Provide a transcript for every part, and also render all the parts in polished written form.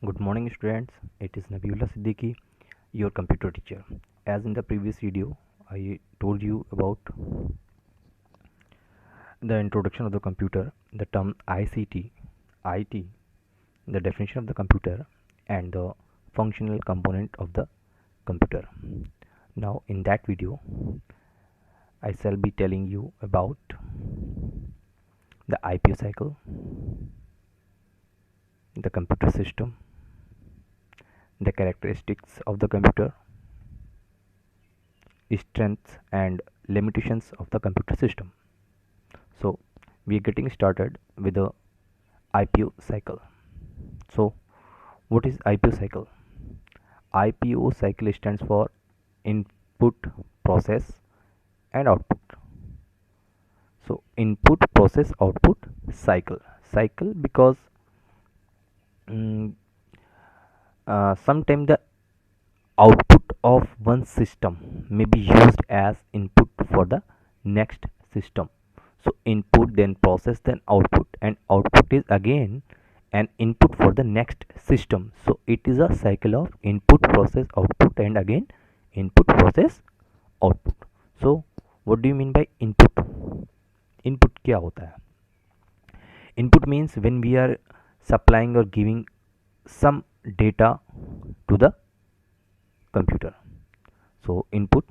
Good morning, students. It is Nabiullah Siddiqui, your computer teacher. As in the previous video, I told you about the introduction of the computer, the term ICT, IT, the definition of the computer, and the functional component of the computer. Now, in that video, I shall be telling you about the IPU cycle, the computer system, the characteristics of the computer, strengths and limitations of the computer system. So we are getting started with the IPO cycle. So what is IPO cycle? IPO cycle stands for input, process and output. So input, process, output, cycle. Cycle because mm, sometimes the output of one system may be used as input for the next system. So input, then process, then output, and output is again an input for the next system. So it is a cycle of input, process, output, and again input, process, output. So what do you mean by input? Input क्या होता है? Input means when we are supplying or giving some data to the computer. So input,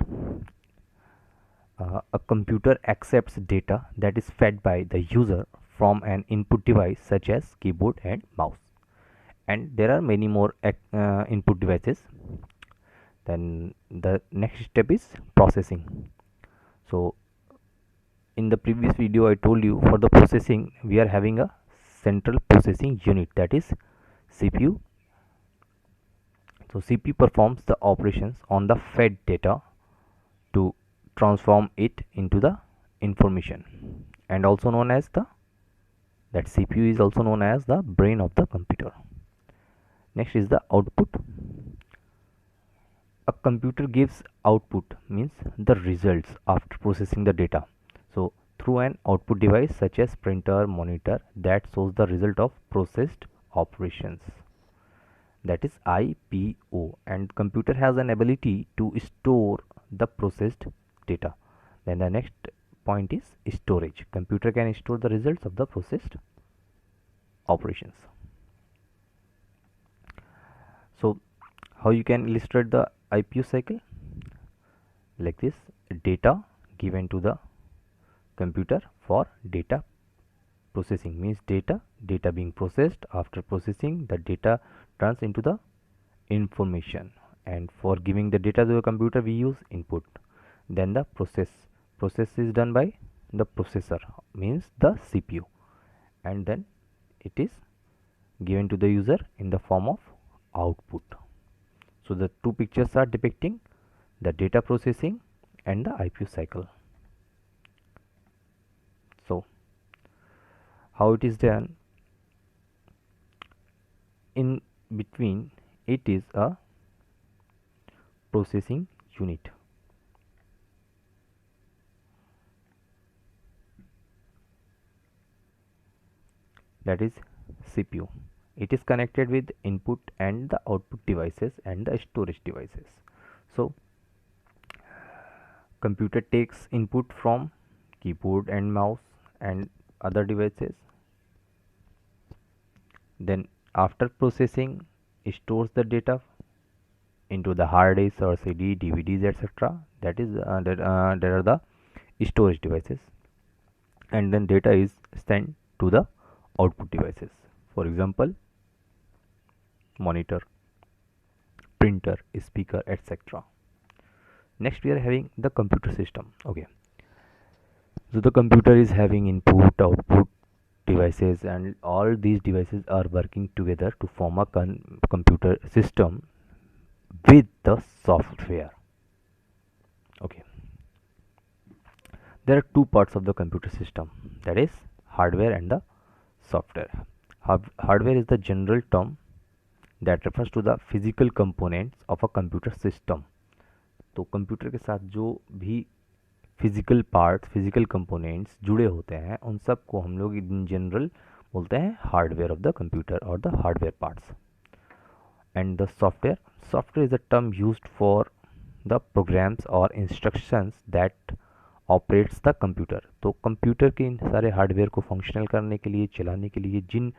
a computer accepts data that is fed by the user from an input device such as keyboard and mouse, and there are many more input devices. Then the next step is processing. So in the previous video I told you, for the processing we are having a central processing unit, that is CPU. So CPU performs the operations on the fed data to transform it into the information, and also known as the that CPU is also known as the brain of the computer. Next is the output. A computer gives output, means the results after processing the data, so through an output device such as printer, monitor, that shows the result of processed operations, that is IPO. And computer has an ability to store the processed data. Then the next point is storage. Computer can store the results of the processed operations. So how you can illustrate the IPO cycle? Like this: data given to the computer for data processing, means data being processed. After processing, the data turns into the information, and for giving the data to the computer we use input. Then the process is done by the processor, means the CPU, and then it is given to the user in the form of output. So the two pictures are depicting the data processing and the IPO cycle. So how it is done? In between it is a processing unit, that is CPU. It is connected with input and the output devices and the storage devices. So computer takes input from keyboard and mouse and other devices, then after processing stores the data into the hard disk or CD, DVDs, etc. That is there are the storage devices, and then data is sent to the output devices, for example monitor, printer, speaker, etc. Next we are having the computer system. Okay, so the computer is having input, output devices, and all these devices are working together to form a computer system with the software. Okay, there are two parts of the computer system, that is hardware and the software. Hardware is the general term that refers to the physical components of a computer system. तो computer के साथ जो भी physical part, physical components जुड़े होते हैं उन सब को हम लोग इन जनरल बोलते हैं हार्डवेयर ऑफ द कंप्यूटर और the hardware parts. And the software is a term used for the programs or instructions that operates the computer. तो कंप्यूटर के इन सारे हार्डवेयर को फंक्शनल करने के लिए, चलाने के लिए जिन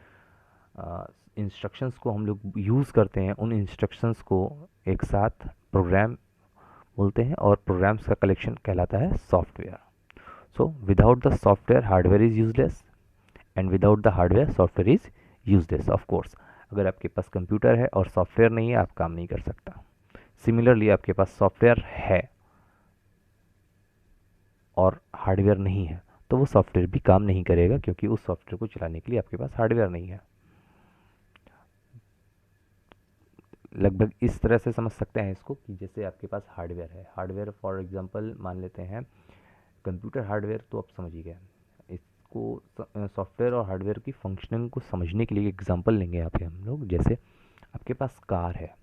इंस्ट्रक्शंस को हम लोग यूज़ करते हैं, उन इंस्ट्रक्शंस को एक साथ प्रोग्राम बोलते हैं और प्रोग्राम्स का कलेक्शन कहलाता है software. So without the software hardware is useless and without the hardware software is useless. Of course अगर आपके पास कंप्यूटर है और सॉफ्टवेयर नहीं है, आप काम नहीं कर सकता. सिमिलरली आपके पास सॉफ्टवेयर है और हार्डवेयर नहीं है, तो वो सॉफ्टवेयर भी काम नहीं करेगा, क्योंकि उस सॉफ्टवेयर को चलाने के लिए आपके पास हार्डवेयर नहीं है. लगभग इस तरह से समझ सकते हैं इसको कि जैसे आपके पास हार्डवेयर है, हार्डवेयर फॉर एग्जांपल मान लेते हैं कंप्यूटर हार्डवेयर, तो आप समझ ही गए. इसको सॉफ्टवेयर और हार्डवेयर की फंक्शनिंग को समझने के लिए एग्जांपल लेंगे यहाँ पे हम लोग. जैसे आपके पास कार है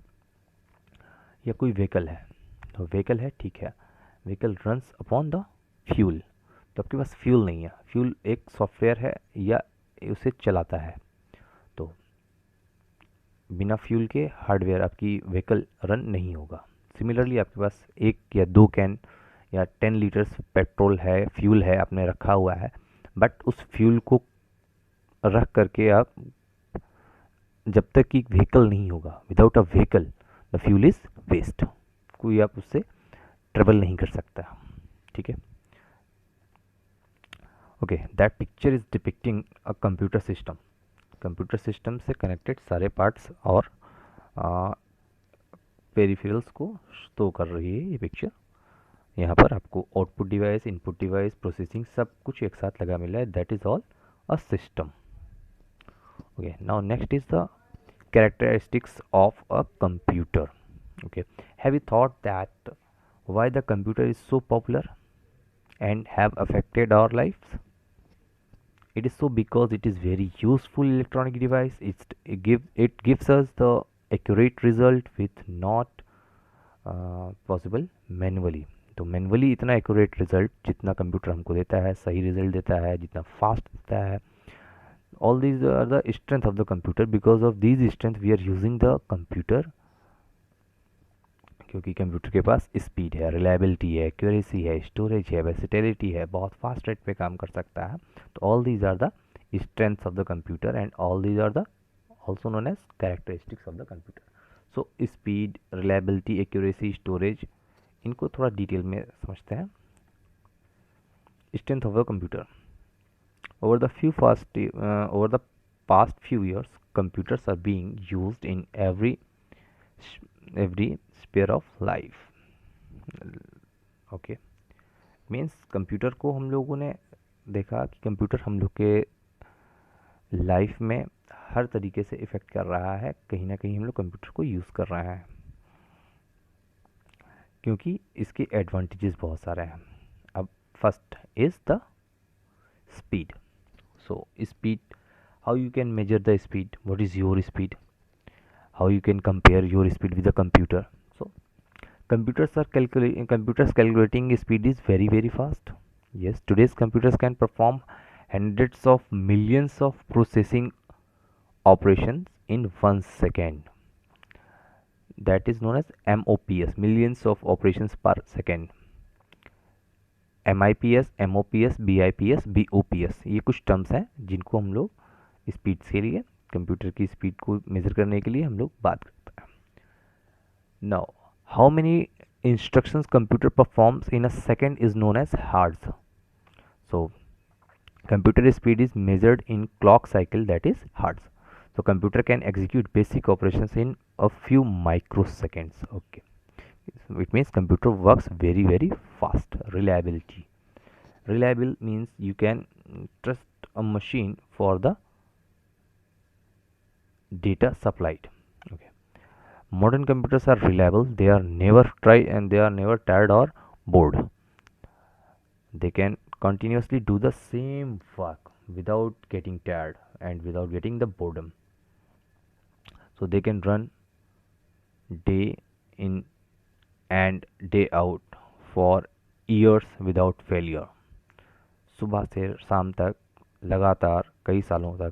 या कोई व्हीकल है, तो व्हीकल है, ठीक है, vehicle runs upon the fuel. तो आपके पास फ्यूल नहीं है, फ्यूल एक सॉफ्टवेयर है या उसे चलाता है. तो बिना फ्यूल के हार्डवेयर आपकी व्हीकल रन नहीं होगा. सिमिलरली आपके पास 1 या 2 कैन या 10 लीटर्स पेट्रोल है, फ्यूल है, आपने रखा हुआ है, बट उस फ्यूल को रख करके आप जब तक कि व्हीकल नहीं होगा, without a vehicle the fuel is waste. कोई आप उससे ट्रेवल नहीं कर सकता. ठीक है. Okay, that picture is depicting a computer system. Computer system से कनेक्टेड सारे पार्ट्स और पेरिफेरल्स को शो कर रही है ये पिक्चर. यहाँ पर आपको output device, input device, processing सब कुछ एक साथ लगा मिला है. That is all a system. Okay, now next is the characteristics of a computer. Okay, have you thought that why the computer is so popular and have affected our lives? It is so because it is very useful electronic device. It gives us the accurate result with not possible manually. तो manually इतना accurate result जितना computer हमको देता है, सही result देता है, जितना फास्ट देता है, all these are the strength of the computer. Because of these strength we are using the computer, क्योंकि कंप्यूटर के पास स्पीड है, रिलायबिलिटी है, एक्यूरेसी है, स्टोरेज है, वर्सेटिलिटी है, बहुत फास्ट रेट पे काम कर सकता है. तो all these are the strengths of the computer and all these are the also known as characteristics of the computer. So speed, reliability, accuracy, storage, इनको थोड़ा डिटेल में समझते हैं. Strength of the computer. Over the past few years, computers are being used in every sphere of life. Okay, means computer को हम लोगों ने देखा कि कंप्यूटर हम लोग के लाइफ में हर तरीके से इफ़ेक्ट कर रहा है. कहीं ना कहीं हम लोग कंप्यूटर को यूज़ कर रहे हैं, क्योंकि इसके एडवांटेजेस बहुत सारे हैं. अब first is the speed. So speed, how you can measure the speed, what is your speed, how you can compare your speed with the computer. So computers calculating speed is very fast. Yes, today's computers can perform hundreds of millions of processing operations in 1 second. That is known as MOPS, millions of operations per second. MIPS, MOPS, BIPS, BOPS, ये कुछ terms हैं जिनको हम लोग speed के लिए, computer की speed को मेज़र करने के लिए हम लोग बात करते हैं. Now how many instructions computer performs in a second is known as hertz. So computer speed is measured in clock cycle, that is hertz. So computer can execute basic operations in a few microseconds. Okay, it means computer works very fast. Reliable means you can trust a machine for the data supplied. Okay, modern computers are reliable. They are never tired or bored. They can continuously do the same work without getting tired and without getting the boredom. So they can run day in and day out for years without failure. सुबह से शाम तक लगातार कई सालों तक